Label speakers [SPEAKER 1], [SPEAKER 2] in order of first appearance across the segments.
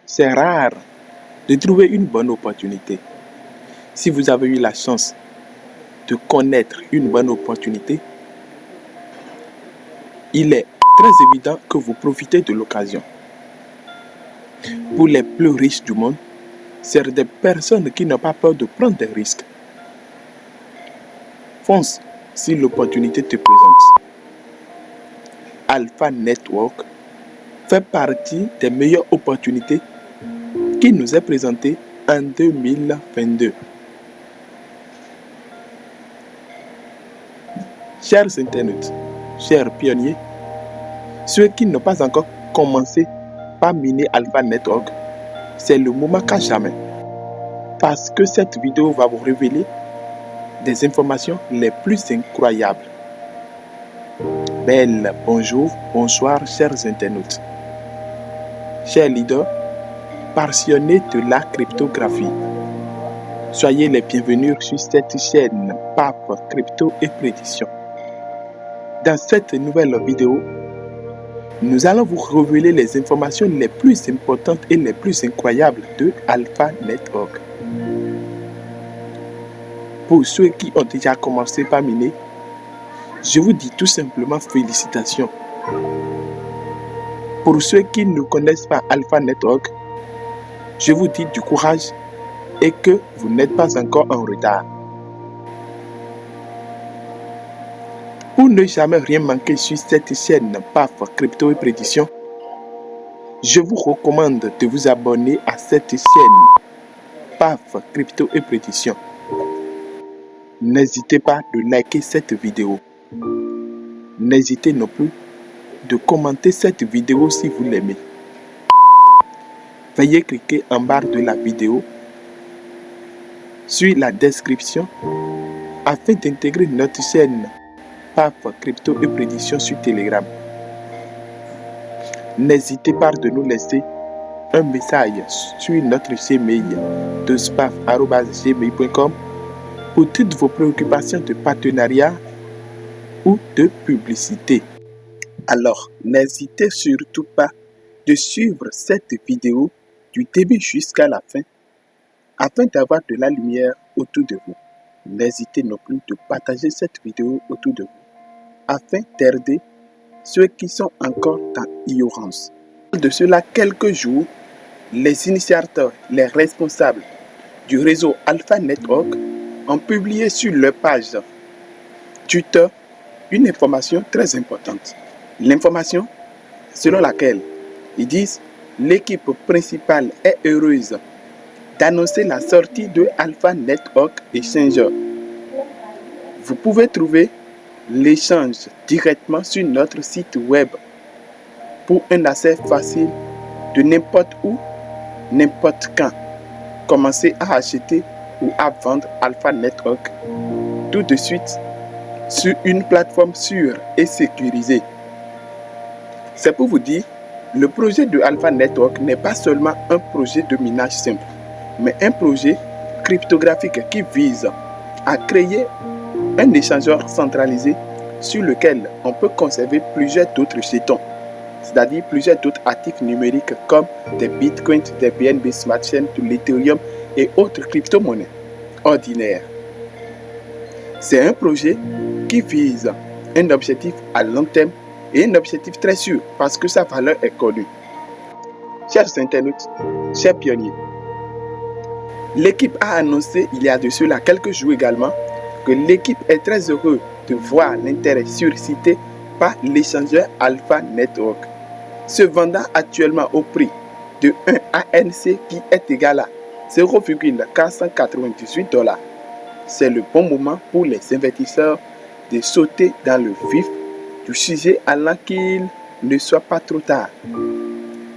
[SPEAKER 1] C'est rare de trouver une bonne opportunité. Si vous avez eu la chance de connaître une bonne opportunité, il est très évident que vous profitez de l'occasion. Pour les plus riches du monde, c'est des personnes qui n'ont pas peur de prendre des risques. Fonce si l'opportunité te présente. Alpha Network fait partie des meilleures opportunités qui nous est présentée en 2022. Chers internautes, chers pionniers, ceux qui n'ont pas encore commencé par miner Alpha Network, c'est le moment qu'à jamais. Parce que cette vidéo va vous révéler des informations les plus incroyables. Belle, bonjour, bonsoir, chers internautes. Chers leaders, passionnés de la cryptographie, soyez les bienvenus sur cette chaîne PAF Crypto et Prédiction. Dans cette nouvelle vidéo, nous allons vous révéler les informations les plus importantes et les plus incroyables de Alpha Network. Pour ceux qui ont déjà commencé par miner, je vous dis tout simplement félicitations. Pour ceux qui ne connaissent pas Alpha Network, je vous dis du courage et que vous n'êtes pas encore en retard. Pour ne jamais rien manquer sur cette chaîne PAF Crypto et Prédiction, je vous recommande de vous abonner à cette chaîne PAF Crypto et Prédiction. N'hésitez pas de liker cette vidéo. N'hésitez non plus de commenter cette vidéo si vous l'aimez. Veuillez cliquer en barre de la vidéo sur la description afin d'intégrer notre chaîne PAF Crypto et Prédiction sur Telegram. N'hésitez pas de nous laisser un message sur notre Gmail dospaf@gmail.com pour toutes vos préoccupations de partenariat ou de publicité. Alors, n'hésitez surtout pas de suivre cette vidéo du début jusqu'à la fin afin d'avoir de la lumière autour de vous. N'hésitez non plus de partager cette vidéo autour de vous afin d'aider ceux qui sont encore dans l'ignorance. De cela quelques jours, les initiateurs, les responsables du réseau Alpha Network ont publié sur leur page Twitter une information très importante. L'information selon laquelle ils disent l'équipe principale est heureuse d'annoncer la sortie de Alpha Network Exchanger. Vous pouvez trouver l'échange directement sur notre site web pour un accès facile de n'importe où, n'importe quand. Commencez à acheter ou à vendre Alpha Network tout de suite sur une plateforme sûre et sécurisée. C'est pour vous dire, le projet de Alpha Network n'est pas seulement un projet de minage simple, mais un projet cryptographique qui vise à créer un échangeur centralisé sur lequel on peut conserver plusieurs d'autres jetons, c'est-à-dire plusieurs d'autres actifs numériques comme des bitcoins, des BNB Smart Chain, de l'Ethereum et autres crypto-monnaies ordinaires. C'est un projet qui vise un objectif à long terme et un objectif très sûr parce que sa valeur est connue. Chers internautes, chers pionniers, l'équipe a annoncé il y a de cela quelques jours également que l'équipe est très heureuse de voir l'intérêt suscité par l'échangeur Alpha Network, se vendant actuellement au prix de 1 ANC qui est égal à 0,498 $. C'est le bon moment pour les investisseurs de sauter dans le vif du sujet avant qu'il ne soit pas trop tard.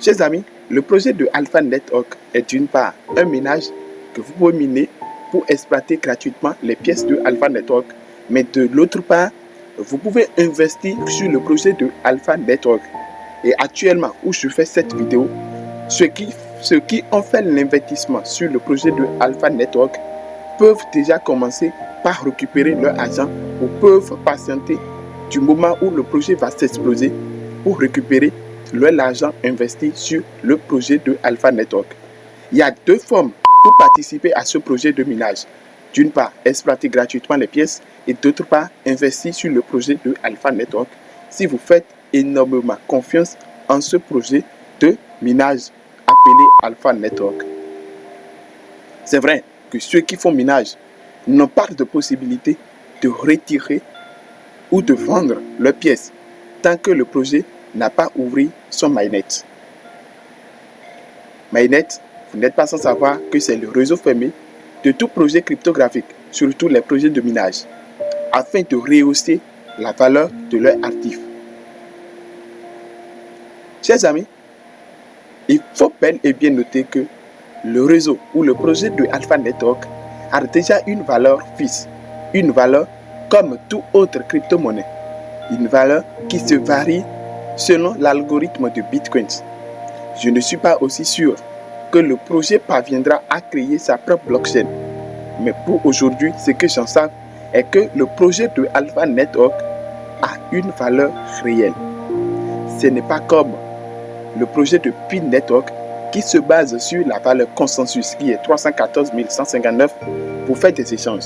[SPEAKER 1] Chers amis, le projet de Alpha Network est d'une part un minage que vous pouvez miner pour exploiter gratuitement les pièces de Alpha Network, mais de l'autre part, vous pouvez investir sur le projet de Alpha Network. Et actuellement, où je fais cette vidéo, ceux qui ont fait l'investissement sur le projet de Alpha Network peuvent déjà commencer par récupérer leur argent ou peuvent patienter du moment où le projet va s'exploser pour récupérer l'argent investi sur le projet de Alpha Network. Il y a deux formes pour participer à ce projet de minage. D'une part, exploiter gratuitement les pièces et d'autre part, investir sur le projet de Alpha Network si vous faites énormément confiance en ce projet de minage appelé Alpha Network. C'est vrai que ceux qui font minage n'ont pas de possibilité de retirer ou de vendre leurs pièces tant que le projet n'a pas ouvert son mainnet. Mainnet, vous n'êtes pas sans savoir que c'est le réseau fermé de tout projet cryptographique, surtout les projets de minage, afin de rehausser la valeur de leurs actifs. Chers amis, il faut bel et bien noter que le réseau ou le projet de Alpha Network a déjà une valeur fixe, une valeur comme toute autre crypto-monnaie, une valeur qui se varie selon l'algorithme de Bitcoin. Je ne suis pas aussi sûr que le projet parviendra à créer sa propre blockchain. Mais pour aujourd'hui, ce que j'en sais est que le projet de Alpha Network a une valeur réelle. Ce n'est pas comme le projet de Pi Network qui se base sur la valeur consensus qui est 314 159 pour faire des échanges.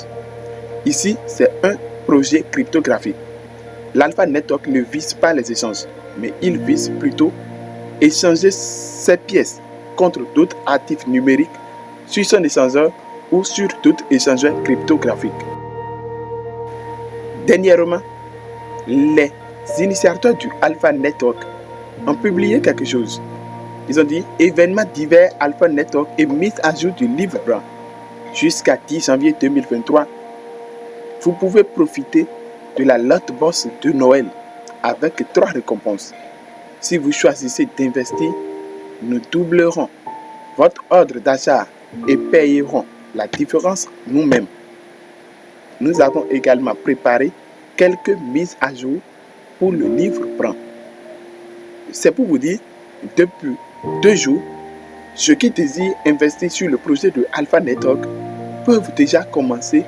[SPEAKER 1] Ici, c'est un projet cryptographique. L'Alpha Network ne vise pas les échanges, mais il vise plutôt échanger ses pièces contre d'autres actifs numériques sur son échangeur ou sur d'autres échangeurs cryptographiques. Dernièrement, les initiateurs du Alpha Network ont publié quelque chose. Ils ont dit « Événements divers Alpha Network et mise à jour du livre blanc. Jusqu'à 10 janvier 2023, vous pouvez profiter de la lote box de Noël avec 3 récompenses. Si vous choisissez d'investir, nous doublerons votre ordre d'achat et payerons la différence nous-mêmes. Nous avons également préparé quelques mises à jour pour le livre blanc. » C'est pour vous dire, depuis 2 jours, ceux qui désirent investir sur le projet de Alpha Network peuvent déjà commencer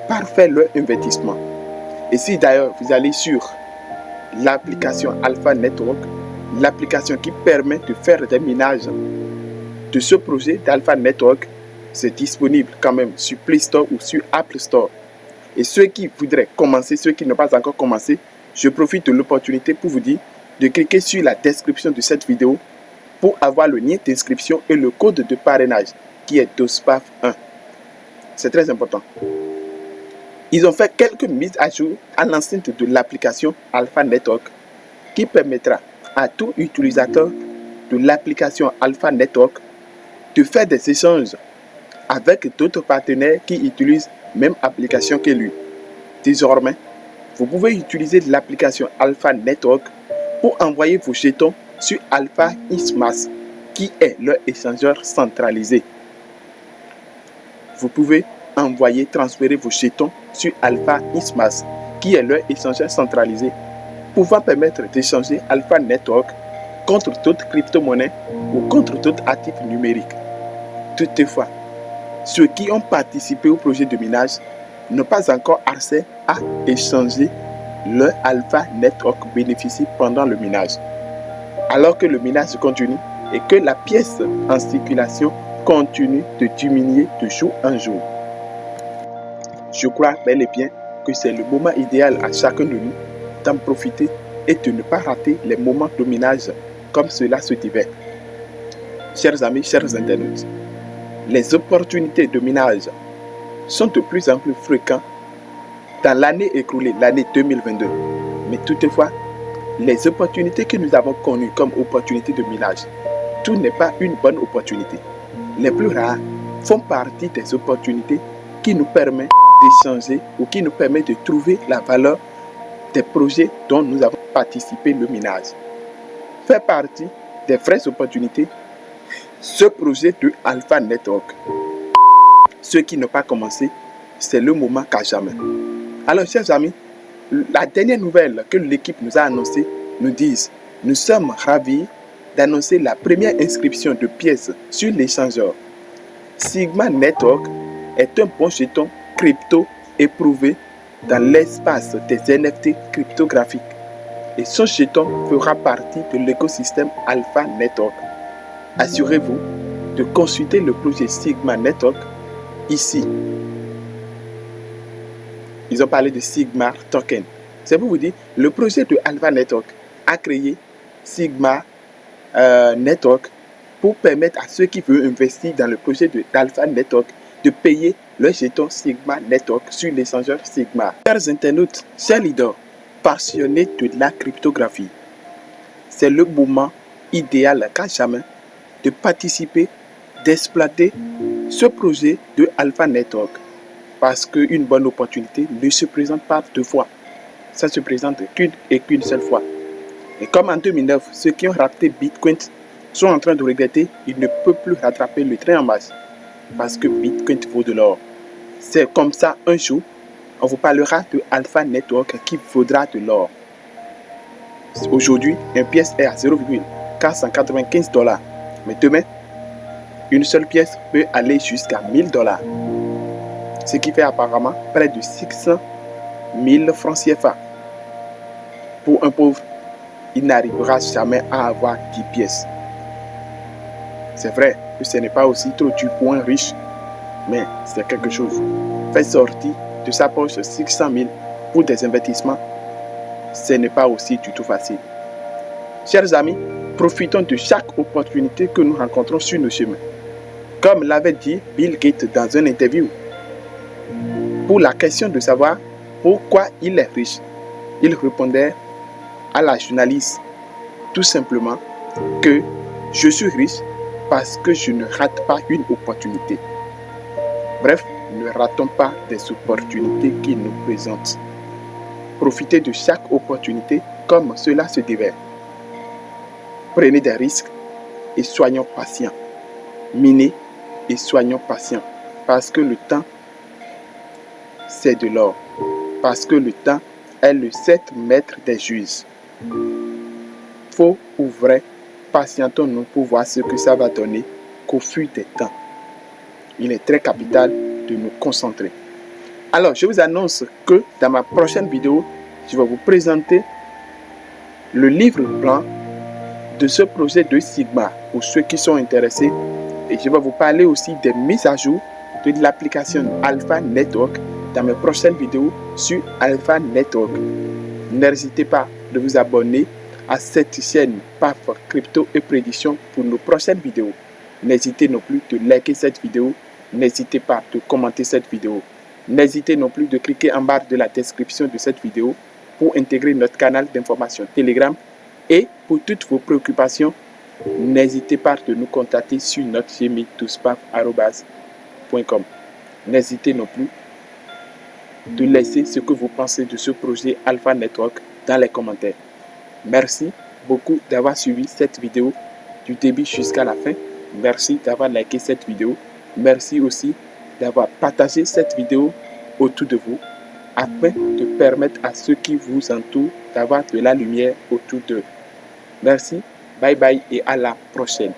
[SPEAKER 1] par faire leur investissement. Et si d'ailleurs vous allez sur l'application Alpha Network, l'application qui permet de faire des minages de ce projet d'Alpha Network, c'est disponible quand même sur Play Store ou sur Apple Store. Et ceux qui voudraient commencer, ceux qui n'ont pas encore commencé, je profite de l'opportunité pour vous dire de cliquer sur la description de cette vidéo pour avoir le lien d'inscription et le code de parrainage qui est DOSPAF1. C'est très important. Ils ont fait quelques mises à jour à l'enceinte de l'application Alpha Network qui permettra à tout utilisateur de l'application Alpha Network de faire des échanges avec d'autres partenaires qui utilisent la même application que lui. Désormais, vous pouvez utiliser l'application Alpha Network pour envoyer vos jetons sur Alpha Ismas, qui est leur échangeur centralisé. Vous pouvez transférer vos jetons sur Alpha Ismas, qui est leur échangeur centralisé, pouvant permettre d'échanger Alpha Network contre d'autres crypto-monnaies ou contre d'autres actifs numériques. Toutefois, ceux qui ont participé au projet de minage n'ont pas encore accès à échanger leur Alpha Network bénéficie pendant le minage. Alors que le minage continue et que la pièce en circulation continue de diminuer de jour en jour. Je crois bel et bien que c'est le moment idéal à chacun de nous d'en profiter et de ne pas rater les moments de minage comme cela se divers. Chers amis, chers internautes, les opportunités de minage sont de plus en plus fréquentes dans l'année écoulée, l'année 2022. Mais toutefois, les opportunités que nous avons connues comme opportunités de minage, tout n'est pas une bonne opportunité. Les plus rares font partie des opportunités qui nous permettent d'échanger ou qui nous permettent de trouver la valeur des projets dont nous avons participé le minage. Fait partie des vraies opportunités, ce projet de Alpha Network. Ceux qui n'ont pas commencé, c'est le moment qu'à jamais. Alors, chers amis, la dernière nouvelle que l'équipe nous a annoncée nous dit « Nous sommes ravis d'annoncer la première inscription de pièces sur l'échangeur. Sigma Network est un bon jeton crypto éprouvé dans l'espace des NFT cryptographiques. et son jeton fera partie de l'écosystème Alpha Network. Assurez-vous de consulter le projet Sigma Network ici. Ils ont parlé de Sigma Token. C'est pour vous dire, le projet de Alpha Network a créé Sigma Network pour permettre à ceux qui veulent investir dans le projet d'Alpha Network de payer le jeton Sigma Network sur l'échangeur Sigma. Chers internautes, chers leaders, passionnés de la cryptographie, c'est le moment idéal qu'à jamais de participer, d'exploiter ce projet de Alpha Network. Parce qu'une bonne opportunité ne se présente pas deux fois. Ça se présente qu'une seule fois. Et comme en 2009, ceux qui ont raté Bitcoin sont en train de regretter, ils ne peuvent plus rattraper le train en marche. Parce que Bitcoin vaut de l'or. C'est comme ça, un jour, on vous parlera de Alpha Network qui vaudra de l'or. Aujourd'hui, une pièce est à 0,495 $. Mais demain, une seule pièce peut aller jusqu'à 1000 $. Ce qui fait apparemment près de 600 000 francs CFA. Pour un pauvre, il n'arrivera jamais à avoir 10 pièces. C'est vrai que ce n'est pas aussi trop dur pour un riche, mais c'est quelque chose. Faire sortir de sa poche 600 000 pour des investissements, ce n'est pas aussi du tout facile. Chers amis, profitons de chaque opportunité que nous rencontrons sur nos chemins. Comme l'avait dit Bill Gates dans une interview, pour la question de savoir pourquoi il est riche, il répondait à la journaliste tout simplement que je suis riche parce que je ne rate pas une opportunité. Bref, ne ratons pas des opportunités qui nous présentent. Profitez de chaque opportunité comme cela se devait. Prenez des risques et soyons patients. Minez et soyons patients parce que le temps, c'est de l'or. Parce que le temps est le 7 maître des juges. Faux ou vrai, patientons-nous pour voir ce que ça va donner qu'au fil des temps. Il est très capital de nous concentrer. Alors, je vous annonce que dans ma prochaine vidéo, je vais vous présenter le livre blanc de ce projet de Sigma pour ceux qui sont intéressés. Et je vais vous parler aussi des mises à jour de l'application Alpha Network dans mes prochaines vidéos sur Alpha Network. N'hésitez pas de vous abonner à cette chaîne PAF Crypto et Prédiction pour nos prochaines vidéos. N'hésitez non plus de liker cette vidéo. N'hésitez pas de commenter cette vidéo. N'hésitez non plus de cliquer en barre de la description de cette vidéo pour intégrer notre canal d'information Telegram. Et pour toutes vos préoccupations, n'hésitez pas de nous contacter sur notre Gmail touspav@com. N'hésitez non plus de laisser ce que vous pensez de ce projet Alpha Network dans les commentaires. Merci beaucoup d'avoir suivi cette vidéo du début jusqu'à la fin. Merci d'avoir liké cette vidéo. Merci aussi d'avoir partagé cette vidéo autour de vous afin de permettre à ceux qui vous entourent d'avoir de la lumière autour d'eux. Merci, bye bye et à la prochaine.